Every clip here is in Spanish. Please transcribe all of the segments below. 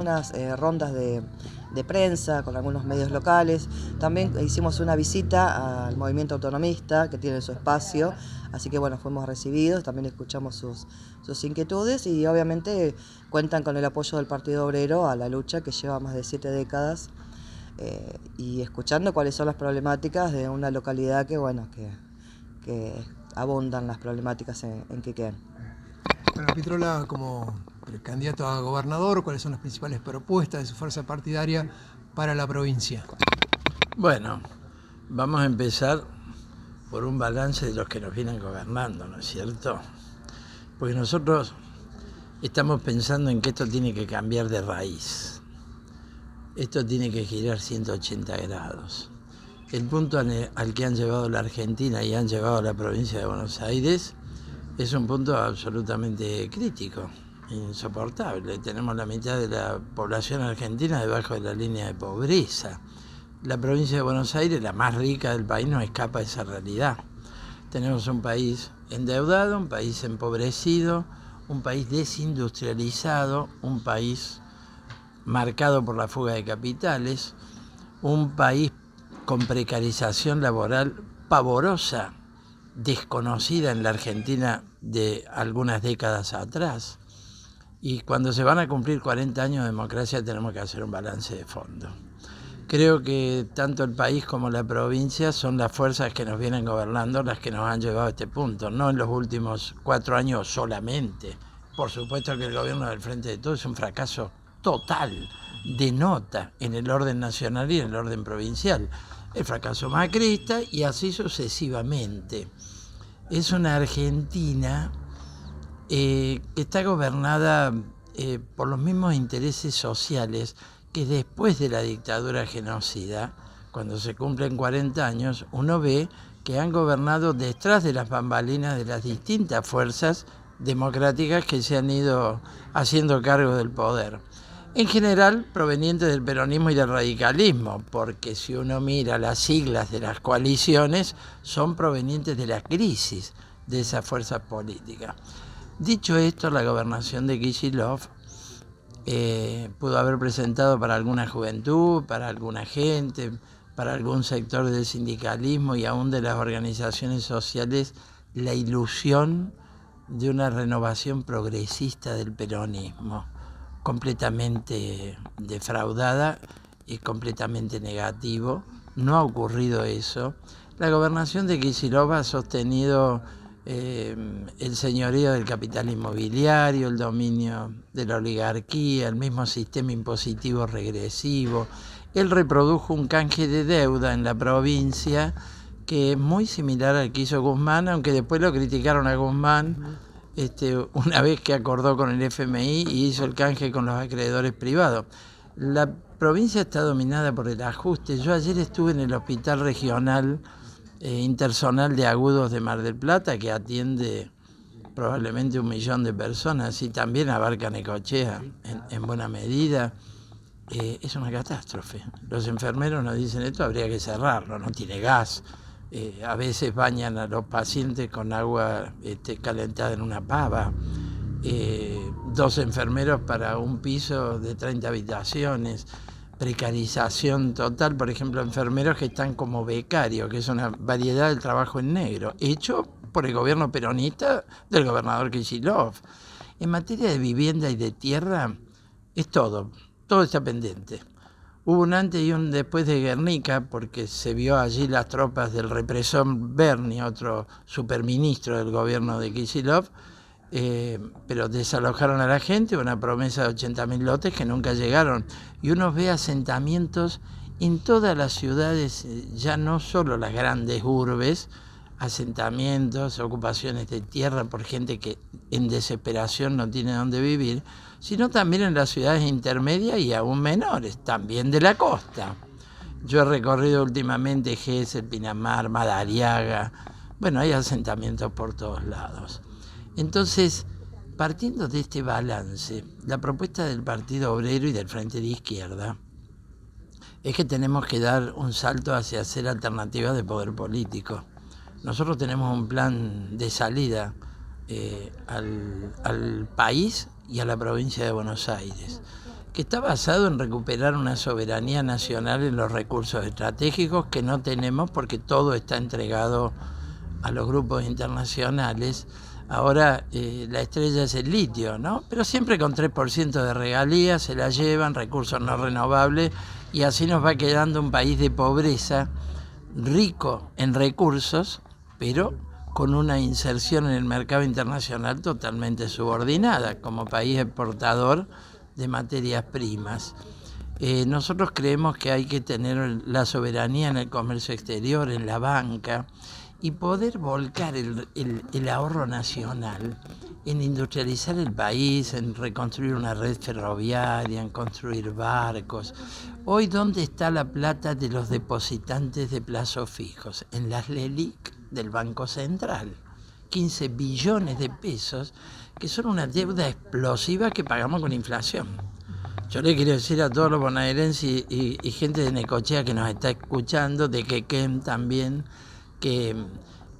unas rondas de prensa con algunos medios locales. También hicimos una visita al movimiento autonomista, que tiene su espacio, así que bueno, fuimos recibidos, también escuchamos sus inquietudes y obviamente cuentan con el apoyo del Partido Obrero a la lucha que lleva más de 7 décadas y escuchando cuáles son las problemáticas de una localidad que abundan las problemáticas en Quequén. Bueno, Pitrola, como candidato a gobernador, ¿cuáles son las principales propuestas de su fuerza partidaria para la provincia? Bueno, vamos a empezar por un balance de los que nos vienen gobernando, ¿no es cierto? Porque nosotros estamos pensando en que esto tiene que cambiar de raíz. Esto tiene que girar 180 grados. El punto al que han llevado la Argentina y han llevado a la provincia de Buenos Aires es un punto absolutamente crítico, insoportable. Tenemos la mitad de la población argentina debajo de la línea de pobreza. La provincia de Buenos Aires, la más rica del país, no escapa de esa realidad. Tenemos un país endeudado, un país empobrecido, un país desindustrializado, un país marcado por la fuga de capitales, un país con precarización laboral pavorosa, desconocida en la Argentina de algunas décadas atrás. Y cuando se van a cumplir 40 años de democracia tenemos que hacer un balance de fondo. Creo que tanto el país como la provincia son las fuerzas que nos vienen gobernando las que nos han llevado a este punto, no en los últimos 4 años solamente. Por supuesto que el gobierno del Frente de Todos es un fracaso total, de nota, en el orden nacional y en el orden provincial. El fracaso macrista y así sucesivamente. Es una Argentina que está gobernada por los mismos intereses sociales que después de la dictadura genocida, cuando se cumplen 40 años, uno ve que han gobernado detrás de las bambalinas de las distintas fuerzas democráticas que se han ido haciendo cargo del poder. En general, provenientes del peronismo y del radicalismo, porque si uno mira las siglas de las coaliciones, son provenientes de la crisis de esas fuerzas políticas. Dicho esto, la gobernación de Kicillof pudo haber presentado para alguna juventud, para alguna gente, para algún sector del sindicalismo y aún de las organizaciones sociales, la ilusión de una renovación progresista del peronismo, completamente defraudada y completamente negativo. No ha ocurrido eso. La gobernación de Kicillof ha sostenido el señorío del capital inmobiliario, el dominio de la oligarquía, el mismo sistema impositivo regresivo. Él reprodujo un canje de deuda en la provincia que es muy similar al que hizo Guzmán, aunque después lo criticaron a Guzmán una vez que acordó con el FMI y hizo el canje con los acreedores privados. La provincia está dominada por el ajuste. Yo ayer estuve en el hospital regional interzonal de Agudos de Mar del Plata, que atiende probablemente 1 millón de personas y también abarca Necochea en buena medida. Es una catástrofe. Los enfermeros nos dicen esto, habría que cerrarlo, no tiene gas. A veces bañan a los pacientes con agua calentada en una pava. 2 enfermeros para un piso de 30 habitaciones. Precarización total, por ejemplo, enfermeros que están como becarios, que es una variedad del trabajo en negro, hecho por el gobierno peronista del gobernador Kicillof. En materia de vivienda y de tierra, es todo está pendiente. Hubo un antes y un después de Guernica, porque se vio allí las tropas del represor Berni, otro superministro del gobierno de Kicillof, pero desalojaron a la gente, una promesa de 80.000 lotes que nunca llegaron. Y uno ve asentamientos en todas las ciudades, ya no solo las grandes urbes, asentamientos, ocupaciones de tierra por gente que en desesperación no tiene dónde vivir, sino también en las ciudades intermedias y aún menores, también de la costa. Yo he recorrido últimamente Gesell, Pinamar, Madariaga, bueno, hay asentamientos por todos lados. Entonces, partiendo de este balance, la propuesta del Partido Obrero y del Frente de Izquierda es que tenemos que dar un salto hacia hacer alternativas de poder político. Nosotros tenemos un plan de salida al país y a la provincia de Buenos Aires. que está basado en recuperar una soberanía nacional en los recursos estratégicos que no tenemos porque todo está entregado a los grupos internacionales. Ahora la estrella es el litio, ¿no? Pero siempre con 3% de regalías se la llevan, recursos no renovables, y así nos va quedando un país de pobreza, rico en recursos, pero con una inserción en el mercado internacional totalmente subordinada, como país exportador de materias primas. Nosotros creemos que hay que tener la soberanía en el comercio exterior, en la banca, y poder volcar el ahorro nacional en industrializar el país, en reconstruir una red ferroviaria, en construir barcos. Hoy, ¿dónde está la plata de los depositantes de plazos fijos? En las LELIQ del Banco Central. 15 billones de pesos, que son una deuda explosiva que pagamos con inflación. Yo le quiero decir a todos los bonaerenses y gente de Necochea que nos está escuchando, de Quequén también, que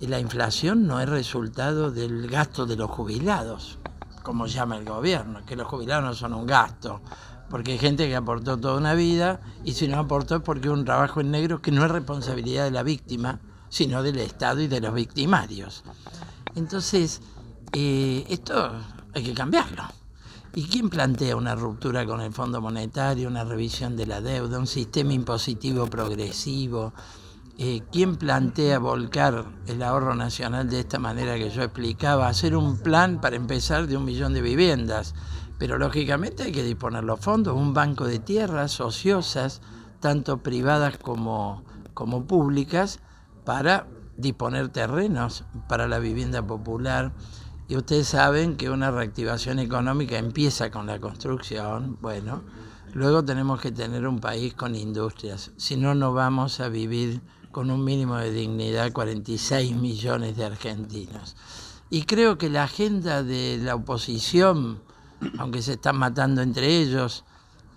la inflación no es resultado del gasto de los jubilados, como llama el gobierno, que los jubilados no son un gasto, porque hay gente que aportó toda una vida, y si no aportó es porque un trabajo en negro que no es responsabilidad de la víctima, sino del Estado y de los victimarios. Entonces, esto hay que cambiarlo. ¿Y quién plantea una ruptura con el Fondo Monetario, una revisión de la deuda, un sistema impositivo progresivo? ¿Quién plantea volcar el ahorro nacional de esta manera que yo explicaba? Hacer un plan para empezar de 1 millón de viviendas, pero lógicamente hay que disponer los fondos, un banco de tierras ociosas, tanto privadas como públicas, para disponer terrenos para la vivienda popular. Y ustedes saben que una reactivación económica empieza con la construcción. Bueno, luego tenemos que tener un país con industrias, si no, no vamos a vivir con un mínimo de dignidad 46 millones de argentinos. Y creo que la agenda de la oposición, aunque se están matando entre ellos,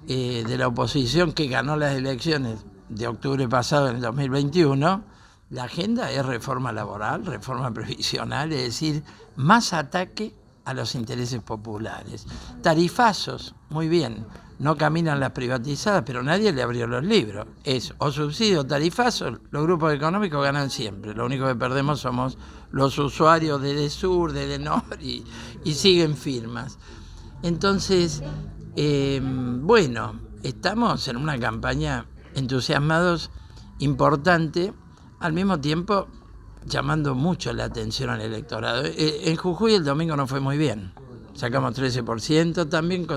de la oposición que ganó las elecciones de octubre pasado en el 2021, la agenda es reforma laboral, reforma previsional, es decir, más ataque a los intereses populares. Tarifazos, muy bien, no caminan las privatizadas, pero nadie le abrió los libros. Es o subsidio o tarifazo, los grupos económicos ganan siempre. Lo único que perdemos somos los usuarios de Edesur, de Edenor y siguen firmas. Entonces, bueno, estamos en una campaña entusiasmados, importante, al mismo tiempo llamando mucho la atención al electorado. En Jujuy el domingo no fue muy bien. Sacamos 13%, también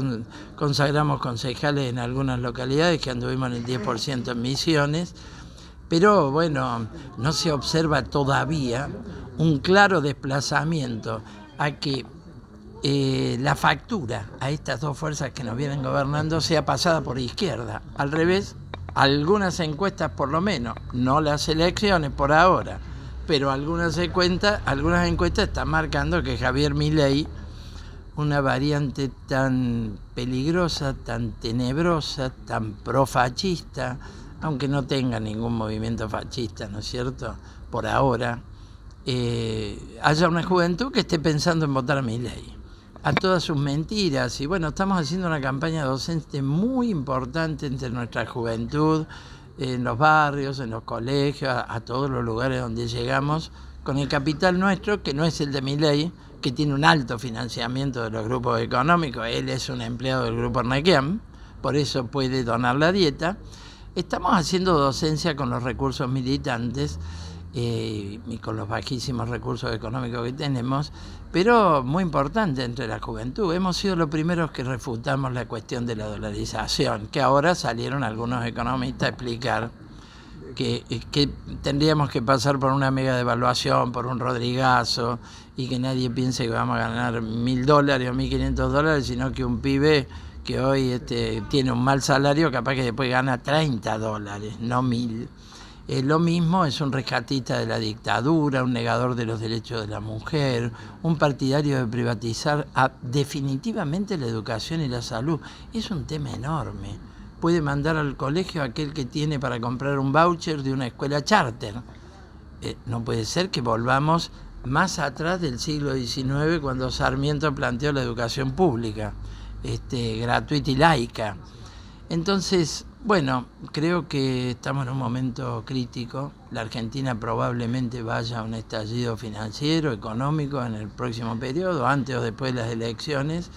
consagramos concejales en algunas localidades que anduvimos en el 10% en Misiones, pero bueno, no se observa todavía un claro desplazamiento a que la factura a estas dos fuerzas que nos vienen gobernando sea pasada por izquierda. Al revés, algunas encuestas por lo menos, no las elecciones por ahora, pero algunas encuestas están marcando que Javier Milei, una variante tan peligrosa, tan tenebrosa, tan profascista, aunque no tenga ningún movimiento fascista, ¿no es cierto?, por ahora, haya una juventud que esté pensando en votar a Milei, a todas sus mentiras. Y bueno, estamos haciendo una campaña docente muy importante entre nuestra juventud, en los barrios, en los colegios, a todos los lugares donde llegamos, con el capital nuestro, que no es el de Milei, que tiene un alto financiamiento de los grupos económicos. Él es un empleado del grupo Nequem, por eso puede donar la dieta. Estamos haciendo docencia con los recursos militantes y con los bajísimos recursos económicos que tenemos, pero muy importante entre la juventud. Hemos sido los primeros que refutamos la cuestión de la dolarización, que ahora salieron algunos economistas a explicar que tendríamos que pasar por una mega devaluación, por un Rodrigazo, y que nadie piense que vamos a ganar $1.000 o $1.500, sino que un pibe que hoy tiene un mal salario, capaz que después gana $30, no 1.000. Lo mismo es un rescatista de la dictadura, un negador de los derechos de la mujer, un partidario de privatizar definitivamente la educación y la salud. Es un tema enorme. Puede mandar al colegio a aquel que tiene para comprar un voucher de una escuela charter. No puede ser que volvamos más atrás del siglo XIX, cuando Sarmiento planteó la educación pública. gratuita y laica. Entonces, bueno, creo que estamos en un momento crítico. La Argentina probablemente vaya a un estallido financiero, económico en el próximo periodo, antes o después de las elecciones.